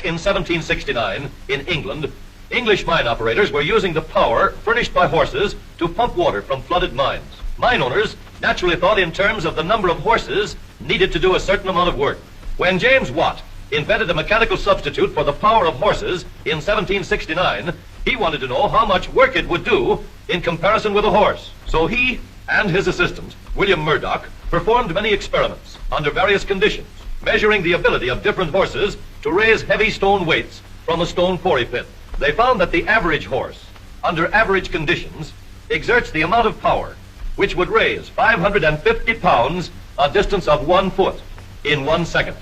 in 1769, in England, English mine operators were using the power furnished by horses to pump water from flooded mines. Mine owners naturally thought in terms of the number of horses needed to do a certain amount of work. When James Watt invented a mechanical substitute for the power of horses in 1769, he wanted to know how much work it would do in comparison with a horse. So he and his assistant, William Murdoch, performed many experiments under various conditions, measuring the ability of different horses to raise heavy stone weights from a stone quarry pit. They found that the average horse, under average conditions, exerts the amount of power which would raise 550 pounds a distance of 1 foot in 1 second.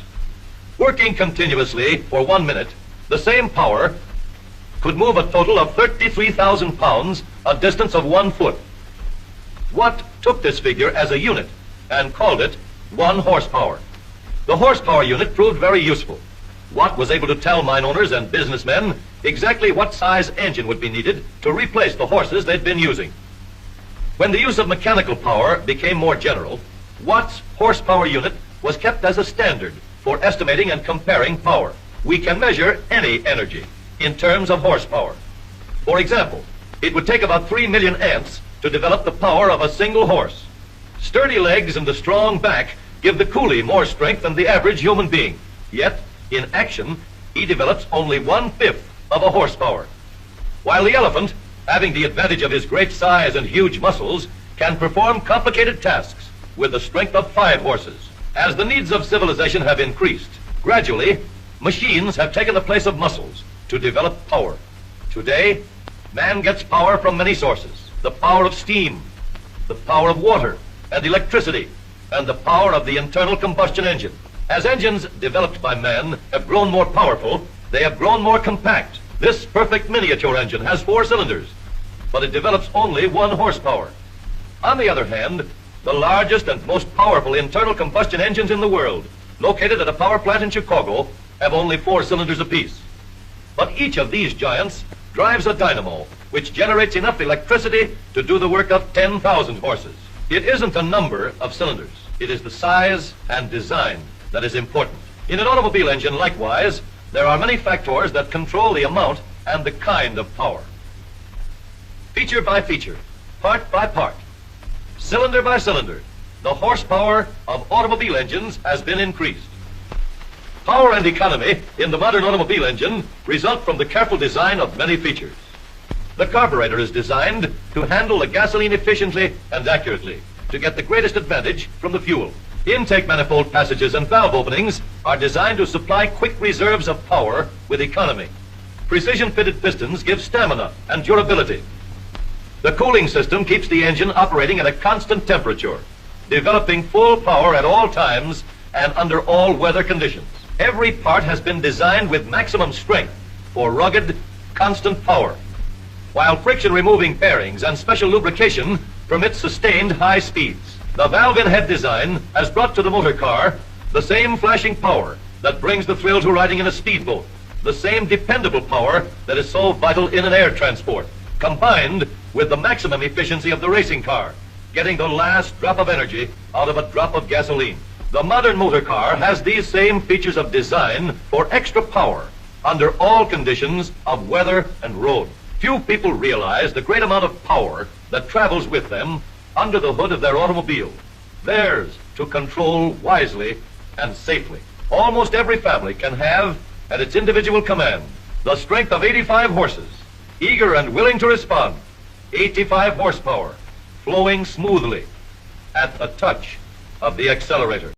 Working continuously for 1 minute, the same power could move a total of 33,000 pounds a distance of 1 foot. Watt took this figure as a unit and called it 1 horsepower. The horsepower unit proved very useful. Watt was able to tell mine owners and businessmen exactly what size engine would be needed to replace the horses they'd been using. When the use of mechanical power became more general, Watt's horsepower unit was kept as a standard for estimating and comparing power. We can measure any energy in terms of horsepower. For example, it would take about 3 million ants to develop the power of a single horse. Sturdy legs and a strong back give the coolie more strength than the average human being. Yet, in action, he develops only 1/5 of a horsepower. While the elephant, having the advantage of his great size and huge muscles, can perform complicated tasks with the strength of 5 horses. As the needs of civilization have increased, gradually, machines have taken the place of muscles to develop power. Today, man gets power from many sources. The power of steam, the power of water and electricity, and the power of the internal combustion engine. As engines developed by man have grown more powerful, they have grown more compact. This perfect miniature engine has 4 cylinders, but it develops only 1 horsepower. On the other hand, the largest and most powerful internal combustion engines in the world, located at a power plant in Chicago, have only 4 cylinders apiece. But each of these giants drives a dynamo, which generates enough electricity to do the work of 10,000 horses. It isn't a number of cylinders. It is the size and design that is important. In an automobile engine, likewise, there are many factors that control the amount and the kind of power. Feature by feature, part by part, cylinder by cylinder, the horsepower of automobile engines has been increased. Power and economy in the modern automobile engine result from the careful design of many features. The carburetor is designed to handle the gasoline efficiently and accurately, to get the greatest advantage from the fuel. Intake manifold passages and valve openings are designed to supply quick reserves of power with economy. Precision-fitted pistons give stamina and durability. The cooling system keeps the engine operating at a constant temperature, developing full power at all times and under all weather conditions. Every part has been designed with maximum strength for rugged, constant power, while friction-removing bearings and special lubrication permit sustained high speeds. The valve-in-head design has brought to the motor car the same flashing power that brings the thrill to riding in a speedboat, the same dependable power that is so vital in an air transport, combined with the maximum efficiency of the racing car, getting the last drop of energy out of a drop of gasoline. The modern motor car has these same features of design for extra power under all conditions of weather and road. Few people realize the great amount of power that travels with them under the hood of their automobile, theirs to control wisely and safely. Almost every family can have at its individual command the strength of 85 horses, eager and willing to respond, 85 horsepower, flowing smoothly at the touch of the accelerator.